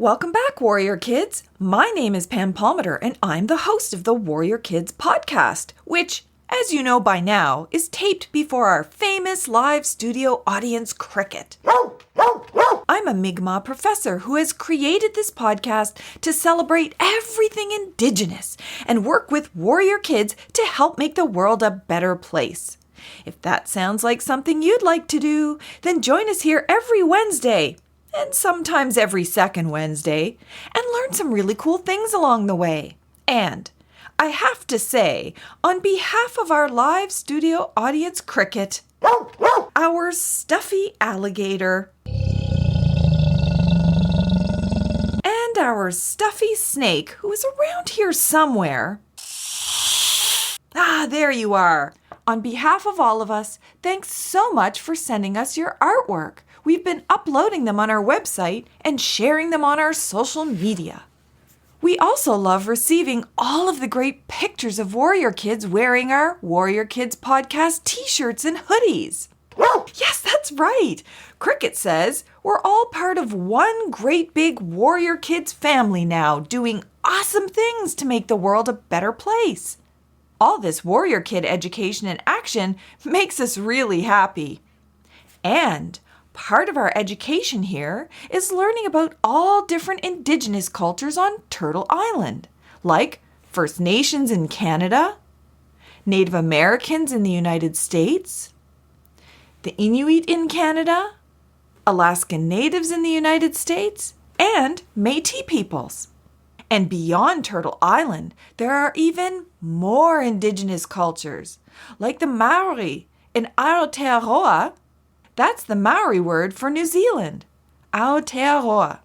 Welcome back, Warrior Kids. My name is Pam Palmater, and I'm the host of the Warrior Kids podcast, which, as you know by now, is taped before our famous live studio audience cricket. I'm a Mi'kmaq professor who has created this podcast to celebrate everything Indigenous and work with warrior kids to help make the world a better place. If that sounds like something you'd like to do, then join us here every Wednesday, and sometimes every second Wednesday, and learn some really cool things along the way. And I have to say, on behalf of our live studio audience cricket, our stuffy alligator, and our stuffy snake, who is around here somewhere. There you are. On behalf of all of us, thanks so much for sending us your artwork. We've been uploading them on our website and sharing them on our social media. We also love receiving all of the great pictures of Warrior Kids wearing our Warrior Kids podcast t-shirts and hoodies. Yes, that's right. Cricket says we're all part of one great big Warrior Kids family now, doing awesome things to make the world a better place. All this Warrior Kid education and action makes us really happy. And part of our education here is learning about all different Indigenous cultures on Turtle Island, like First Nations in Canada, Native Americans in the United States, the Inuit in Canada, Alaskan Natives in the United States, and Métis peoples. And beyond Turtle Island, there are even more Indigenous cultures, like the Maori in Aotearoa. That's the Maori word for New Zealand, Aotearoa.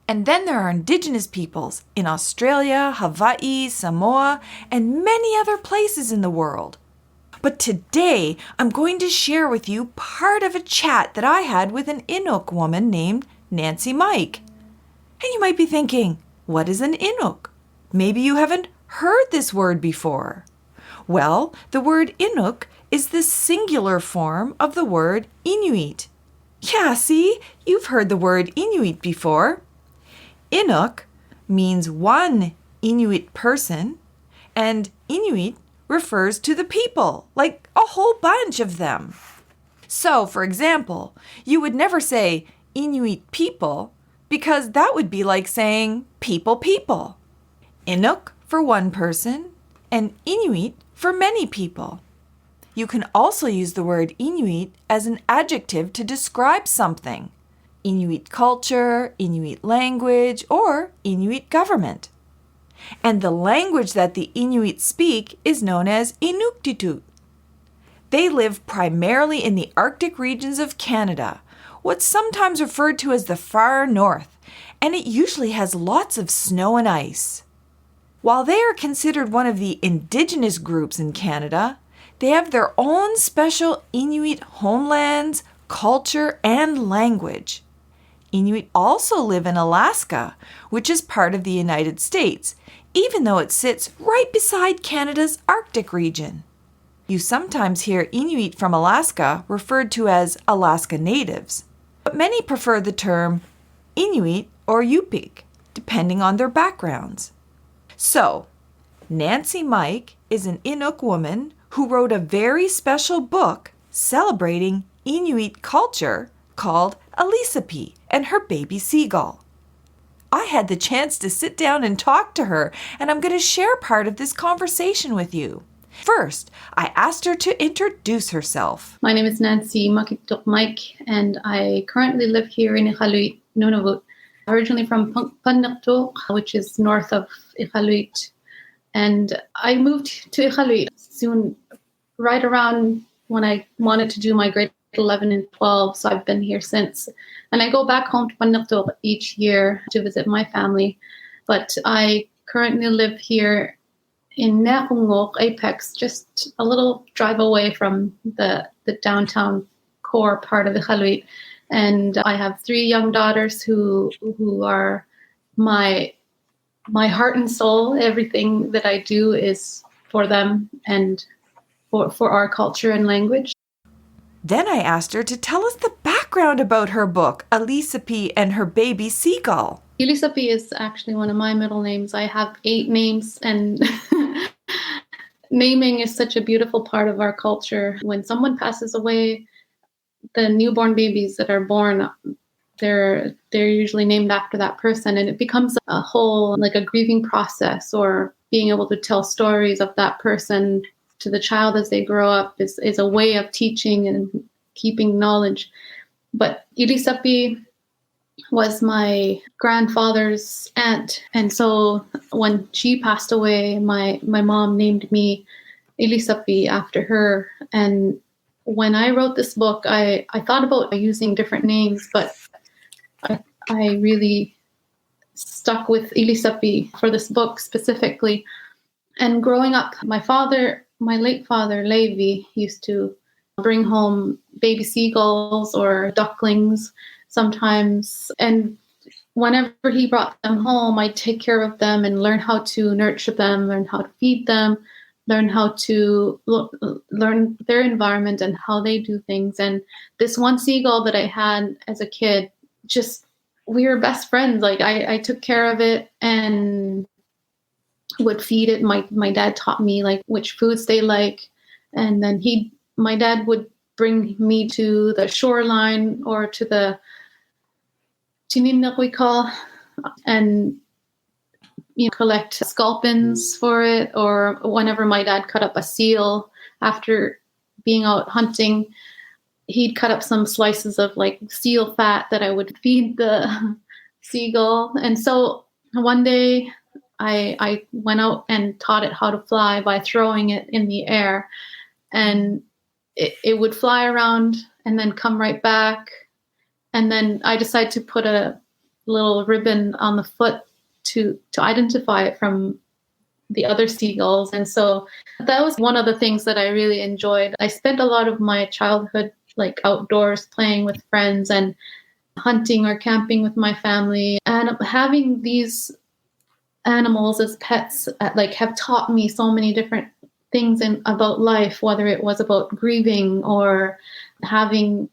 And then there are Indigenous peoples in Australia, Hawaii, Samoa, and many other places in the world. But today, I'm going to share with you part of a chat that I had with an Inuk woman named Nancy Mike. And you might be thinking, what is an Inuk? Maybe you haven't heard this word before. Well, the word Inuk is the singular form of the word Inuit. Yeah, see, you've heard the word Inuit before. Inuk means one Inuit person, and Inuit refers to the people, like a whole bunch of them. So, for example, you would never say Inuit people, because that would be like saying people. Inuk for one person, and Inuit for many people. You can also use the word Inuit as an adjective to describe something. Inuit culture, Inuit language, or Inuit government. And the language that the Inuit speak is known as Inuktitut. They live primarily in the Arctic regions of Canada, what's sometimes referred to as the far north, and it usually has lots of snow and ice. While they are considered one of the Indigenous groups in Canada, they have their own special Inuit homelands, culture, and language. Inuit also live in Alaska, which is part of the United States, even though it sits right beside Canada's Arctic region. You sometimes hear Inuit from Alaska referred to as Alaska Natives, but many prefer the term Inuit or Yupik, depending on their backgrounds. So, Nancy Mike is an Inuk woman who wrote a very special book celebrating Inuit culture called Elisapee and her baby seagull. I had the chance to sit down and talk to her, and I'm going to share part of this conversation with you. First, I asked her to introduce herself. My name is Nancy Makiktuk Mike, and I currently live here in Iqaluit, Nunavut. Originally from Punaktuk, which is north of Iqaluit. And I moved to Iqaluit soon, right around when I wanted to do my grade 11 and 12. So I've been here since. And I go back home to Punaktuk each year to visit my family. But I currently live here in Nakungok, Apex, just a little drive away from the downtown core part of Iqaluit. And I have 3 young daughters who are my heart and soul. Everything that I do is for them and for our culture and language. Then I asked her to tell us the background background about her book, Elisapee and Her Baby Seagull? Elisapee is actually one of my middle names. I have 8 names, and naming is such a beautiful part of our culture. When someone passes away, the newborn babies that are born, they're usually named after that person, and it becomes a whole, like a grieving process, or being able to tell stories of that person to the child as they grow up is a way of teaching and keeping knowledge. But Elisapee was my grandfather's aunt, and so when she passed away, my mom named me Elisapee after her. And when I wrote this book, I thought about using different names, but I really stuck with Elisapee for this book specifically. And growing up, my late father, Levi, used to bring home baby seagulls or ducklings sometimes. And whenever he brought them home, I'd take care of them and learn how to nurture them, learn how to feed them, learn how to learn their environment and how they do things. And this one seagull that I had as a kid, we were best friends. Like I took care of it and would feed it. My dad taught me like which foods they like. And then my dad would bring me to the shoreline or to the Tininak we call, and collect sculpins for it. Or whenever my dad cut up a seal after being out hunting, he'd cut up some slices of like seal fat that I would feed the seagull. And so one day I went out and taught it how to fly by throwing it in the air, and it would fly around and then come right back. And then I decided to put a little ribbon on the foot to identify it from the other seagulls. And so that was one of the things that I really enjoyed. I spent a lot of my childhood like outdoors playing with friends and hunting or camping with my family, and having these animals as pets like have taught me so many different things about life, whether it was about grieving or having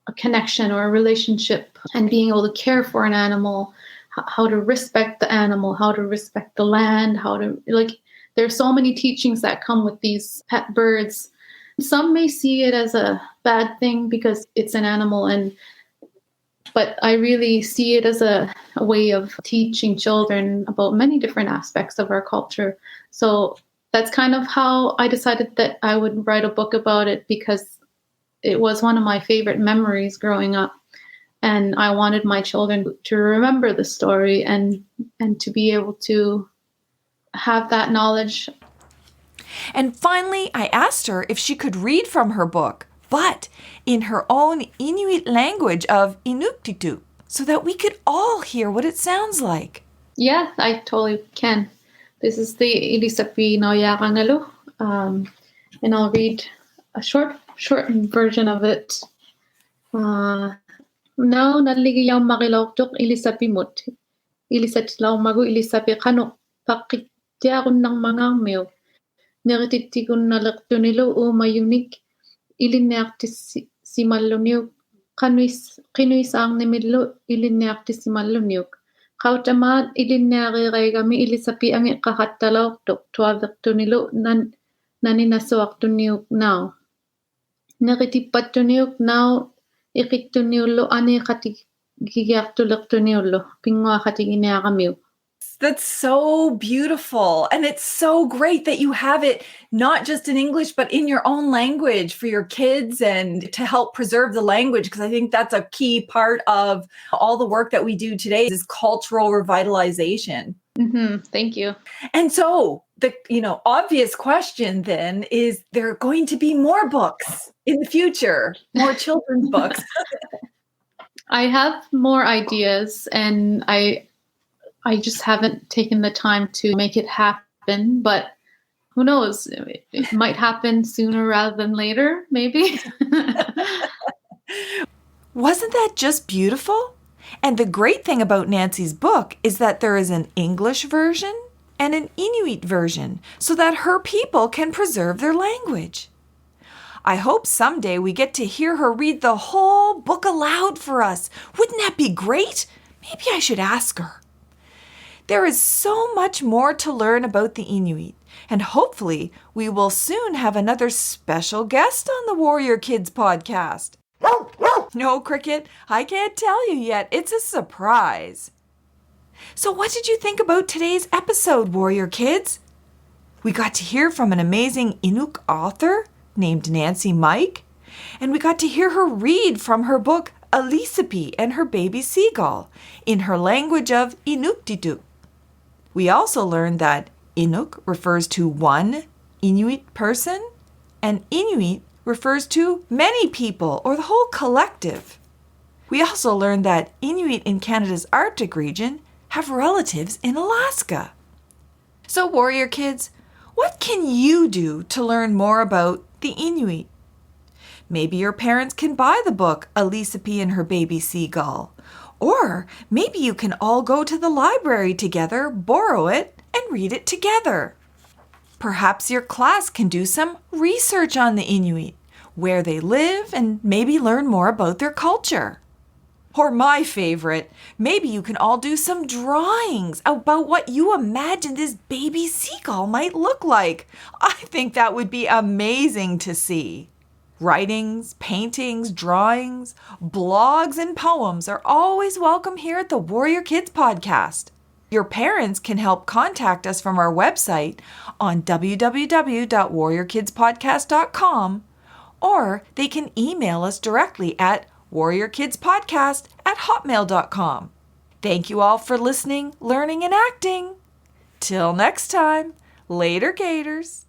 a connection or a relationship and being able to care for an animal, how to respect the animal, how to respect the land, there's so many teachings that come with these pet birds. Some may see it as a bad thing because it's an animal, but I really see it as a way of teaching children about many different aspects of our culture. So that's kind of how I decided that I would write a book about it, because it was one of my favorite memories growing up. And I wanted my children to remember the story and to be able to have that knowledge. And finally, I asked her if she could read from her book, but in her own Inuit language of Inuktitut, so that we could all hear what it sounds like. Yeah, I totally can. This is the Elisapee Naoyarangalu, and I'll read a short version of it. Now naligiyaw makiloktok Elisapee mut. Ilisatilaw magu Elisapee kanok pakityagon ng mga mew. Nerititigon na laktunilo o mayunik. Ilineaktis si maluniok. Kinuis ang nimidlo ilineaktis si maluniok. Kautamat ilineari kami Elisapee ang ikakatalaw tok tuavaktunilo naninasawak tuniok now. Naritipat tuniok now ikituniolo ani katigigyak tulak tuniolo pingwa katigineakamiw. That's so beautiful. And it's so great that you have it not just in English, but in your own language for your kids and to help preserve the language. Because I think that's a key part of all the work that we do today is cultural revitalization. Mm-hmm. Thank you. And so the obvious question then is, there are going to be more books in the future, more children's books. I have more ideas, and I just haven't taken the time to make it happen, but who knows? It might happen sooner rather than later, maybe. Wasn't that just beautiful? And the great thing about Nancy's book is that there is an English version and an Inuit version so that her people can preserve their language. I hope someday we get to hear her read the whole book aloud for us. Wouldn't that be great? Maybe I should ask her. There is so much more to learn about the Inuit, and hopefully we will soon have another special guest on the Warrior Kids podcast. No, Cricket, I can't tell you yet. It's a surprise. So what did you think about today's episode, Warrior Kids? We got to hear from an amazing Inuk author named Nancy Mike, and we got to hear her read from her book Elisapee and Her Baby Seagull in her language of Inuktitut. We also learned that Inuk refers to one Inuit person, and Inuit refers to many people or the whole collective. We also learned that Inuit in Canada's Arctic region have relatives in Alaska. So, Warrior Kids, what can you do to learn more about the Inuit? Maybe your parents can buy the book Elisapee and Her Baby Seagull. Or maybe you can all go to the library together, borrow it, and read it together. Perhaps your class can do some research on the Inuit, where they live, and maybe learn more about their culture. Or my favorite, maybe you can all do some drawings about what you imagine this baby seagull might look like. I think that would be amazing to see. Writings, paintings, drawings, blogs, and poems are always welcome here at the Warrior Kids podcast. Your parents can help contact us from our website on www.warriorkidspodcast.com, or they can email us directly at warriorkidspodcast@hotmail.com. Thank you all for listening, learning, and acting. Till next time, later, Gators.